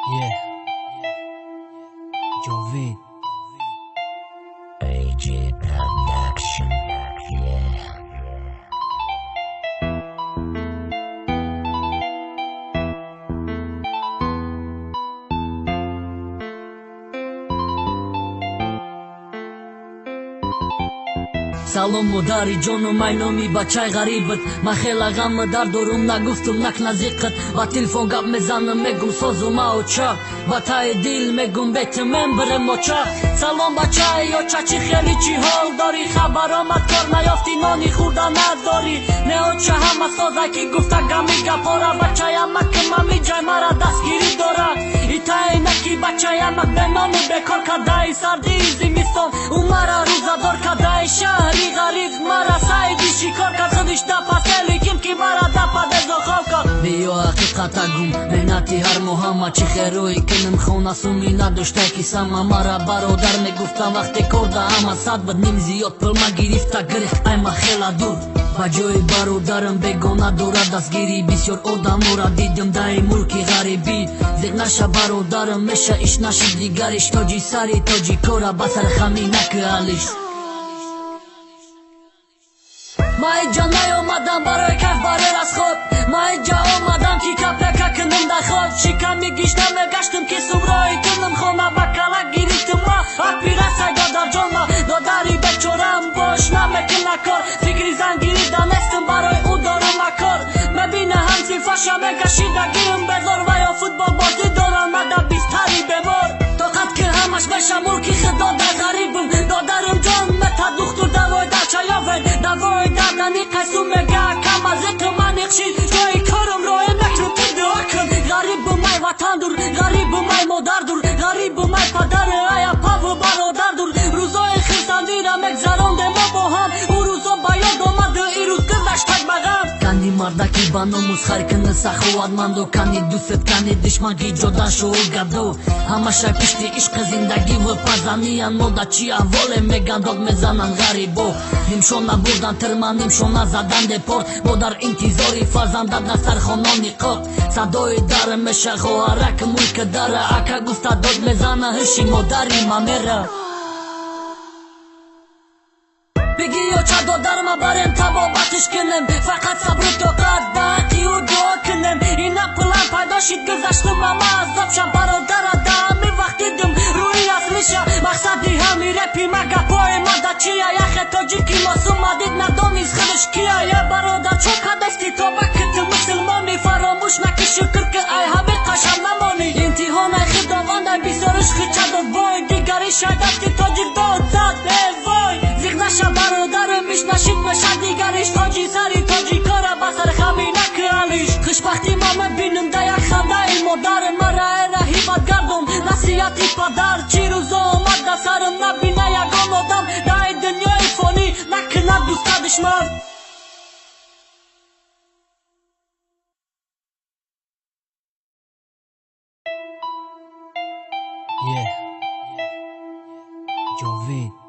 Yeah, Jovi. AJ Production. Yeah. سلام مادری جانم اینامی بچه غریبت من خیلی غم در دارم نگفتم نک نزدیکت با تلفن گپ میزنم میگم سازم اوچا با تای دل میگم بیت من برم اوچا سلام بچه یا چی خیلی چی حال داری خبر آمد کار نیافتی نانی خوردن نداری نه اوچا همه سازه که گفته گمی گپارا بچه یمک که ممی جای مرا دستگیری داره ایتای نکی بچه یمک به نانی بکار کدای سردی زمستان او مرا روزدار کدای شهری غریب مرا سایدی شکار کرد خودش دپسه لیکن که مرا دپده زخال کرد بیا حقیقت گم بینتی هر محمد چی خیروی کنم خونه سومی نداشته که سما مرا برادر میگفتم وقتی کرده اما صد بد نیم زیاد پل ما گرفته گرفت ایما خیلی دور با جای برادرم بگونه دوره دستگیری بسیار آدم را دیدم در ملک غریبی زیگ نشه برادرم میشه ایش نشه دیگرش تاجی سری تاجی کارا بسر خمی نکهالش ما اینجا نیامدم برای کف برر از خود ما اینجا آمدم که کپکا کنم در خود شکمی گشتم گشتم که سمرایی کنم خونه بکلا گیریتم ما اپی رسه در جان دادری بچورم باش نمیکنه کار فکری زنگیری دانستم برای او دارم کار مبینه همسی فشم گشیدگیم بذار و یا فوتبال بازی دارم مده بیستری بمار طاقت که همش بشه ملکی خدا در غریبم دادرم جان متا دختر دوای در چیاون دوای دردنی قسو مگه کم از تو من اخشید جای کارم رای نکرم تو دعا کن غریب مای وطن دور غریب مای مادر دور غریب مای پدر ایا پا و برادر دور روزای خیستندی را مگذراندم ما با هم او روزا باید آمد ای روز گذشت تک بغم کانی مردکی با ناموز خر کنه سخوتمندو کانی دوست کانی دشمن کی جدا شو گدو همش پشتی عشق زندگی و پزنی مادا چی اول میگن داد میزنن غریبو نیمشون نبودن ترمان نیمشون زدن دپورت با در انتظاری فرزند در سرخانه نقاب صدای در میشه خواهرک ملک داره اکا گفته داد میزنه هشی مادری ممیره بگی یا چه دادر ما بریم تبابتش کنم فقط صبر و طاقت باقی و دعا کنم اینا پلان پیدا شد گذشتم اما عذاب شم برادر دمی وقتی دم روی اصلیشه مقصدی همی رپی مگه پای مده چیه یخ تاجیکی ماسوم مدید ندانیز خودش کیه یه برادر چون کدستی تا بکت مسلمانی فراموش نکی شکر که ای همه قشم نمانی امتحان خداوند بیسارش خیچه داد وای دیگری شایدستی تاجیک داد زد وای زیگ نشه برادرم میش نشید بشه دیگرش تاجی سری تاجی کاره بسر خمی نکرالیش خوشبختی ما مبینم ده یک خنده ای مادر مرا رهیبت گردم نصیحتی پدر چی روزا آمد ده سرم نبینه یگان آدم ده دنیای فانی نکنه دوست دشمن Yeah, Jovi.